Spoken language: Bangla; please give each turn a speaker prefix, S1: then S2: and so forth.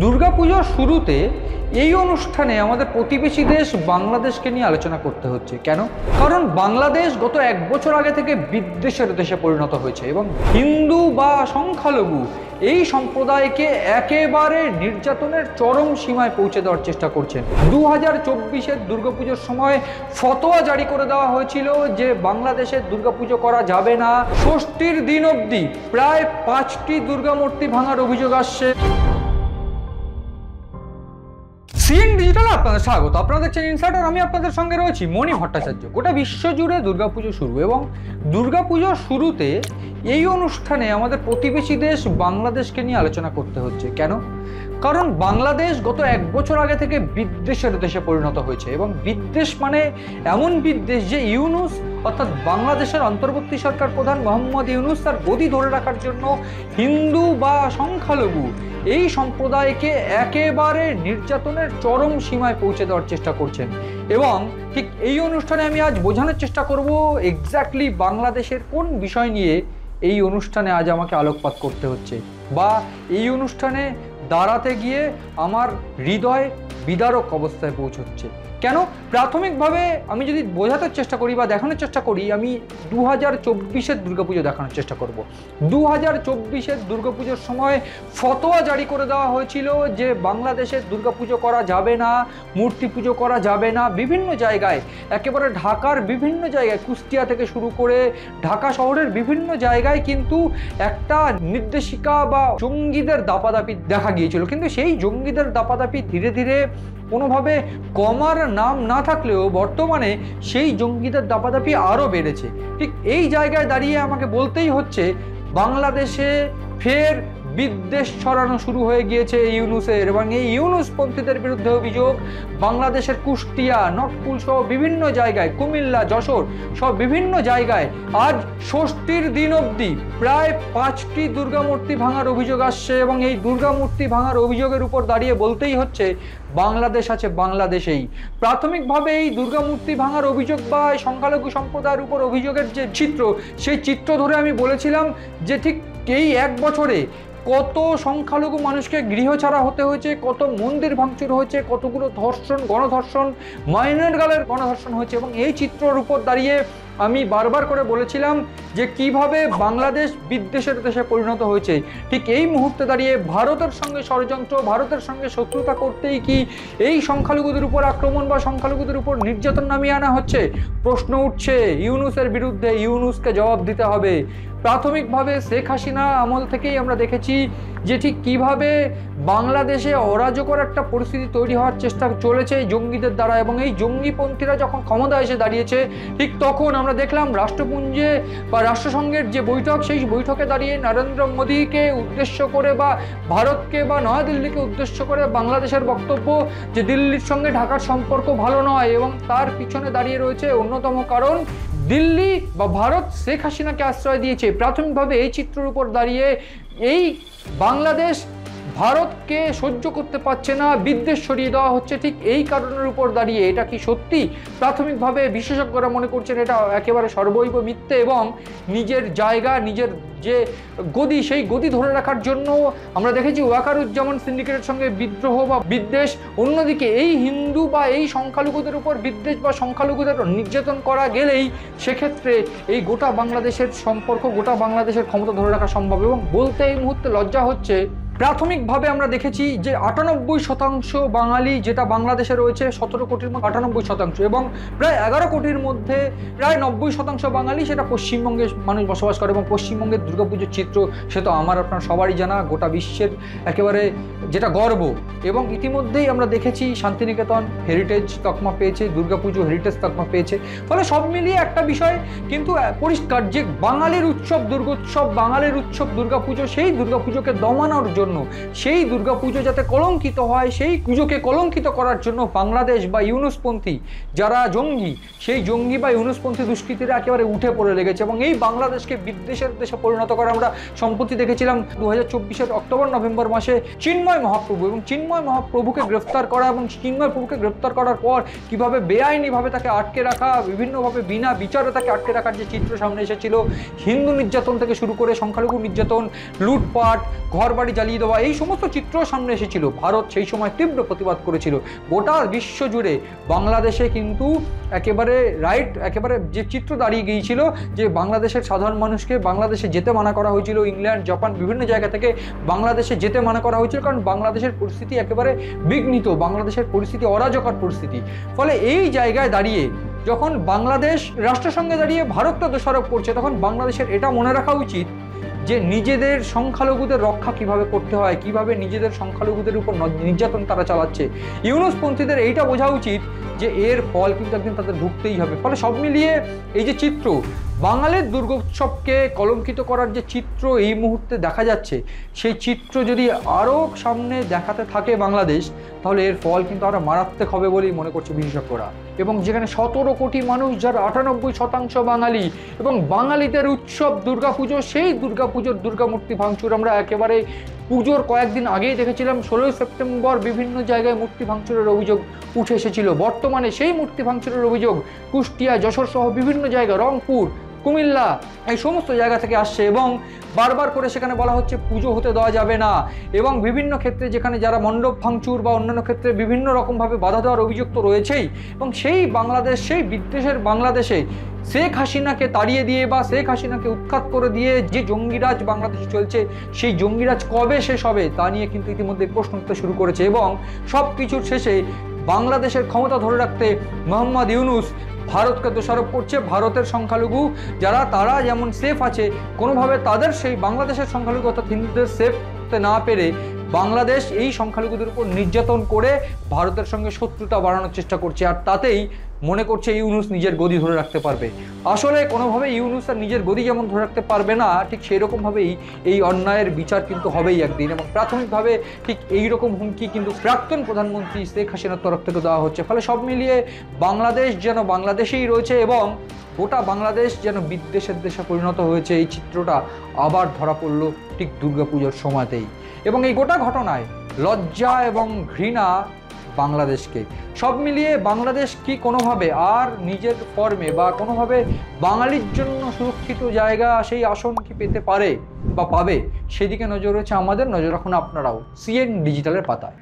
S1: দুর্গাপুজোর শুরুতে এই অনুষ্ঠানে আমাদের প্রতিবেশী দেশ বাংলাদেশকে নিয়ে আলোচনা করতে হচ্ছে। কেন? কারণ বাংলাদেশ গত 1 বছর আগে থেকে বিদ্বেষের দেশে পরিণত হয়েছে এবং হিন্দু বা সংখ্যালঘু এই সম্প্রদায়কে একেবারে নির্যাতনের চরম সীমায় পৌঁছে দেওয়ার চেষ্টা করছেন। 2024-এর দুর্গাপুজোর সময় ফতোয়া জারি করে দেওয়া হয়েছিল যে বাংলাদেশের দুর্গাপুজো করা যাবে না। ষষ্ঠীর দিন অবধি প্রায় 5টি দুর্গামূর্তি ভাঙার অভিযোগ আসছে। সিএন ডিজিটাল আপনাদের স্বাগত। আপনারা দেখছেন ইনসাইডার। আমি আপনাদের সঙ্গে রয়েছি মণি ভট্টাচার্য। গোটা বিশ্বজুড়ে দুর্গাপুজো শুরু এবং দুর্গাপুজোর শুরুতে এই অনুষ্ঠানে আমাদের প্রতিবেশী দেশ বাংলাদেশকে নিয়ে আলোচনা করতে হচ্ছে। কেন? কারণ বাংলাদেশ গত 1 বছর আগে থেকে বিদ্বেষের দেশে পরিণত হয়েছে এবং বিদ্বেষ মানে এমন বিদ্বেষ যে ইউনূস অর্থাৎ বাংলাদেশের অন্তর্বর্তী সরকার প্রধান মোহাম্মদ ইউনূস তার গদি ধরে রাখার জন্য হিন্দু বা সংখ্যালঘু এই সম্প্রদায়কে একেবারে নির্যাতনের চরম সীমায় পৌঁছে দেওয়ার চেষ্টা করছেন। এবং ঠিক এই অনুষ্ঠানে আমি আজ বোঝানোর চেষ্টা করব এক্স্যাক্টলি বাংলাদেশের কোন বিষয় নিয়ে এই অনুষ্ঠানে আজ আমাকে আলোকপাত করতে হচ্ছে, বা এই অনুষ্ঠানে দাঁড়াতে গিয়ে আমার হৃদয় বিদারক অবস্থায় পৌঁছচ্ছে। কেন? প্রাথমিকভাবে আমি যদি বোঝাতে চেষ্টা করি বা দেখানোর চেষ্টা করি, আমি 2024-এর দুর্গাপুজো দেখানোর চেষ্টা করব। 2024-এর দুর্গাপুজোর সময় ফতোয়া জারি করে দেওয়া হয়েছিল যে বাংলাদেশের দুর্গাপুজো করা যাবে না, মূর্তি পুজো করা যাবে না। বিভিন্ন জায়গায়, একেবারে ঢাকার বিভিন্ন জায়গায়, কুষ্টিয়া থেকে শুরু করে ঢাকা শহরের বিভিন্ন জায়গায় কিন্তু একটা নির্দেশিকা বা জঙ্গিদের দাপাদাপি দেখা গিয়েছিল। কিন্তু সেই জঙ্গিদের দাপাদাপি ধীরে ধীরে কোনোভাবে কমার নাম না থাকলেও বর্তমানে সেই জঙ্গিদের দাপাদাপি আরও বেড়েছে। ঠিক এই জায়গায় দাঁড়িয়ে আমাকে বলতেই হচ্ছে বাংলাদেশে ফের বিদ্বেষ ছড়ানো শুরু হয়ে গিয়েছে ইউনূসের, এবং এই ইউনূসপন্থীদের বিরুদ্ধে অভিযোগ বাংলাদেশের কুষ্টিয়া, নটকুল সহ বিভিন্ন জায়গায়, কুমিল্লা, যশোর সব বিভিন্ন জায়গায় আজ ষষ্ঠীর দিন অবধি প্রায় 5টি দুর্গামূর্তি ভাঙার অভিযোগ আসছে। এবং এই দুর্গামূর্তি ভাঙার অভিযোগের উপর দাঁড়িয়ে বলতেই হচ্ছে বাংলাদেশ আছে বাংলাদেশেই। প্রাথমিকভাবে এই দুর্গামূর্তি ভাঙার অভিযোগ বা সংখ্যালঘু সম্প্রদায়ের উপর অভিযোগের যে চিত্র, সেই চিত্র ধরে আমি বলেছিলাম যে ঠিক এই 1 বছরে কত সংখ্যালঘু মানুষকে গৃহছাড়া হতে হয়েছে, কত মন্দির ভাঙচুর হয়েছে, কতগুলো ধর্ষণ, গণধর্ষণ, মাইনর গার্লের গণধর্ষণ হয়েছে। এবং এই চিত্রের উপর দাঁড়িয়ে আমি বারবার করে বলেছিলাম যে কিভাবে বাংলাদেশ বিদ্বেষের দেশে পরিণত হয়েছে। ঠিক এই মুহূর্তে দাঁড়িয়ে ভারতের সঙ্গে ষড়যন্ত্র, ভারতের সঙ্গে শত্রুতা করতেই কি এই সংখ্যালঘুদের উপর আক্রমণ বা সংখ্যালঘুদের উপর নির্যাতন নামিয়ে আনা হচ্ছে? প্রশ্ন উঠছে ইউনূসের বিরুদ্ধে। ইউনূসকে জবাব দিতে হবে। প্রাথমিকভাবে শেখ হাসিনা আমল থেকেই আমরা দেখেছি যে ঠিক কিভাবে বাংলাদেশে অরাজকর একটা পরিস্থিতি তৈরি হওয়ার চেষ্টা চলেছে জঙ্গিদের দ্বারা। এবং এই জঙ্গিপন্থীরা যখন ক্ষমতা এসে দাঁড়িয়েছে ঠিক তখন আমরা দেখলাম রাষ্ট্রপুঞ্জে বা রাষ্ট্রসংঘের যে বৈঠক, সেই বৈঠকে দাঁড়িয়ে নরেন্দ্র মোদীকে উদ্দেশ্য করে বা ভারতকে বা নয়াদিল্লিকে উদ্দেশ্য করে বাংলাদেশের বক্তব্য যে দিল্লির সঙ্গে ঢাকার সম্পর্ক ভালো নয়, এবং তার পিছনে দাঁড়িয়ে রয়েছে অন্যতম কারণ দিল্লি বা ভারত শেখ হাসিনাকে আশ্রয় দিয়েছে। প্রাথমিকভাবে এই চিত্রের উপর দাঁড়িয়ে এই বাংলাদেশ ভারতকে সহ্য করতে পারছে না, বিদ্বেষ ছড়িয়ে দেওয়া হচ্ছে ঠিক এই কারণের উপর দাঁড়িয়ে। এটা কি সত্যি? প্রাথমিকভাবে বিশেষজ্ঞরা মনে করছেন এটা একেবারে সর্বৈব মিথ্যে, এবং নিজের জায়গা, নিজের যে গদি, সেই গদি ধরে রাখার জন্য আমরা দেখেছি ওয়াকারুজ্জামান সিন্ডিকেটের সঙ্গে বিদ্রোহ বা বিদ্বেষ। অন্যদিকে এই হিন্দু বা এই সংখ্যালঘুদের উপর বিদ্বেষ বা সংখ্যালঘুদের নির্যাতন করা গেলেই সেক্ষেত্রে এই গোটা বাংলাদেশের সম্পর্ক, গোটা বাংলাদেশের ক্ষমতা ধরে রাখা সম্ভব। এবং বলতে এই মুহূর্তে লজ্জা হচ্ছে, প্রাথমিকভাবে আমরা দেখেছি যে 98% বাঙালি যেটা বাংলাদেশে রয়েছে 17 কোটির মধ্যে 98%, এবং প্রায় 11 কোটির মধ্যে প্রায় 90% বাঙালি সেটা পশ্চিমবঙ্গের মানুষ বসবাস করে। এবং পশ্চিমবঙ্গের দুর্গাপুজোর চিত্র সে তো আমার আপনার সবারই জানা, গোটা বিশ্বের একেবারে যেটা গর্ব। এবং ইতিমধ্যেই আমরা দেখেছি শান্তিনিকেতন হেরিটেজ তকমা পেয়েছে, দুর্গাপুজো হেরিটেজ তকমা পেয়েছে। ফলে সব মিলিয়ে একটা বিষয় কিন্তু পরিষ্কার যে বাঙালির উৎসব দুর্গোৎসব, বাঙালির উৎসব দুর্গাপুজো, সেই দুর্গাপুজোকে দমানোর জন্য, সেই দুর্গাপুজো যাতে কলঙ্কিত হয়, সেই পুজোকে কলঙ্কিত করার জন্য বাংলাদেশ বা ইউনূসপন্থী যারা জঙ্গি, সেই জঙ্গি বা ইউনূসপন্থী দুষ্কৃতীরা একেবারে উঠে পড়ে লেগেছে এবং এই বাংলাদেশকে বিদ্বেষের দেশে পরিণত করে। আমরা সম্প্রতি দেখেছিলাম 2024-এর অক্টোবর-নভেম্বর মাসে চিন্ময় মহাপ্রভু, এবং চিন্ময় মহাপ্রভুকে গ্রেফতার করা এবং চিন্ময় প্রভুকে গ্রেফতার করার পর কিভাবে বেআইনিভাবে তাকে আটকে রাখা, বিভিন্নভাবে বিনা বিচারে তাকে আটকে রাখার যে চিত্র সামনে এসেছিল, হিন্দু নির্যাতন থেকে শুরু করে সংখ্যালঘু নির্যাতন, লুটপাট, ঘরবাড়ি জ্বালিয়ে তাড়িয়ে দেওয়া, এই সমস্ত চিত্র সামনে এসেছিল। ভারত সেই সময় তীব্র প্রতিবাদ করেছিল। গোটা বিশ্ব জুড়ে বাংলাদেশে কিন্তু একেবারে যে চিত্র দাঁড়িয়ে গিয়েছিল যে বাংলাদেশের সাধারণ মানুষকে বাংলাদেশে যেতে মানা করা হয়েছিল। ইংল্যান্ড, জাপান, বিভিন্ন জায়গা থেকে বাংলাদেশে যেতে মানা করা হয়েছিল, কারণ বাংলাদেশের পরিস্থিতি একেবারে বিঘ্নিত, বাংলাদেশের পরিস্থিতি অরাজকর পরিস্থিতি। ফলে এই জায়গায় দাঁড়িয়ে যখন বাংলাদেশ রাষ্ট্রসংঘে দাঁড়িয়ে ভারতটা দোষারোপ করছে, তখন বাংলাদেশের এটা মনে রাখা উচিত যে নিজেদের সংখ্যালঘুদের রক্ষা কিভাবে করতে হয়, কিভাবে নিজেদের সংখ্যালঘুদের উপর নির্যাতন তারা চালাচ্ছে। ইউনুসপন্থীদের এইটা বোঝা উচিত যে এর ফল কিন্তু একদিন তাদের ভুগতেই হবে। ফলে সব মিলিয়ে এই যে চিত্র, বাঙালির দুর্গোৎসবকে কলঙ্কিত করার যে চিত্র এই মুহূর্তে দেখা যাচ্ছে, সেই চিত্র যদি আরও সামনে দেখাতে থাকে বাংলাদেশ, তাহলে এর ফল কিন্তু আরও মারাত্মক হবে বলেই মনে করছে বিশেষজ্ঞরা। এবং যেখানে 17 কোটি মানুষ, যার 98% বাঙালি, এবং বাঙালিদের উৎসব দুর্গাপুজো, সেই দুর্গাপুজোর দুর্গামূর্তি ভাঙচুর আমরা একেবারে পুজোর কয়েকদিন আগেই দেখেছিলাম। 16 সেপ্টেম্বর বিভিন্ন জায়গায় মূর্তি ভাঙচুরের অভিযোগ উঠে এসেছিল। বর্তমানে সেই মূর্তি ভাঙচুরের অভিযোগ কুষ্টিয়া, যশোর সহ বিভিন্ন জায়গা, রংপুর, কুমিল্লা, এই সমস্ত জায়গা থেকে আসছে। এবং বারবার করে সেখানে বলা হচ্ছে পুজো হতে দেওয়া যাবে না। এবং বিভিন্ন ক্ষেত্রে যেখানে যারা মণ্ডপ ভাঙচুর বা অন্যান্য ক্ষেত্রে বিভিন্ন রকমভাবে বাধা দেওয়ার অভিযোগ তো রয়েছেই। এবং সেই বাংলাদেশ, সেই বিদ্বেষের বাংলাদেশে শেখ হাসিনাকে তাড়িয়ে দিয়ে বা শেখ হাসিনাকে উৎখাত করে দিয়ে যে জঙ্গিরাজ বাংলাদেশে চলছে, সেই জঙ্গিরাজ কবে শেষ হবে তা নিয়ে কিন্তু ইতিমধ্যে প্রশ্ন উঠতে শুরু করেছে। এবং সব কিছুর শেষে বাংলাদেশের ক্ষমতা ধরে রাখতে মোহাম্মদ ইউনূস ভারতকে দোষারোপ করছে। ভারতের সংখ্যালঘু যারা, তারা যেমন সেফ আছে, কোনোভাবে তাদের সেই বাংলাদেশের সংখ্যালঘু অর্থাৎ হিন্দুদের সেফ হতে না পেরে বাংলাদেশ এই সংখ্যালঘুদের উপর নির্যাতন করে ভারতের সঙ্গে শত্রুতা বাড়ানোর চেষ্টা করছে। আর তাতেই মনে করছে ইউনূস নিজের গদি ধরে রাখতে পারবে। আসলে কোনোভাবে ইউনূস আর নিজের গদি যেমন ধরে রাখতে পারবে না, ঠিক সেই রকমভাবেই এই অন্যায়ের বিচার কিন্তু হবেই একদিন। এবং প্রাথমিকভাবে ঠিক এই রকম হুমকি কিন্তু প্রাক্তন প্রধানমন্ত্রী শেখ হাসিনার তরফ থেকে দেওয়া হচ্ছে। ফলে সব মিলিয়ে বাংলাদেশ যেন বাংলাদেশেই রয়েছে এবং গোটা বাংলাদেশ যেন বিদ্বেষের দেশে পরিণত হয়েছে, এই চিত্রটা আবার ধরা পড়ল ঠিক দুর্গাপুজোর সময়তেই। এবং এই গোটা ঘটনায় লজ্জা এবং ঘৃণা বাংলাদেশকে। সব মিলিয়ে বাংলাদেশ কি কোনোভাবে আর নিজের ফর্মে বা কোনোভাবে বাঙালির জন্য সুরক্ষিত জায়গা, সেই আসন কি পেতে পারে বা পাবে, সেদিকে নজর রয়েছে আমাদের। নজর রাখুন আপনারাও সিএন ডিজিটালের পাতায়।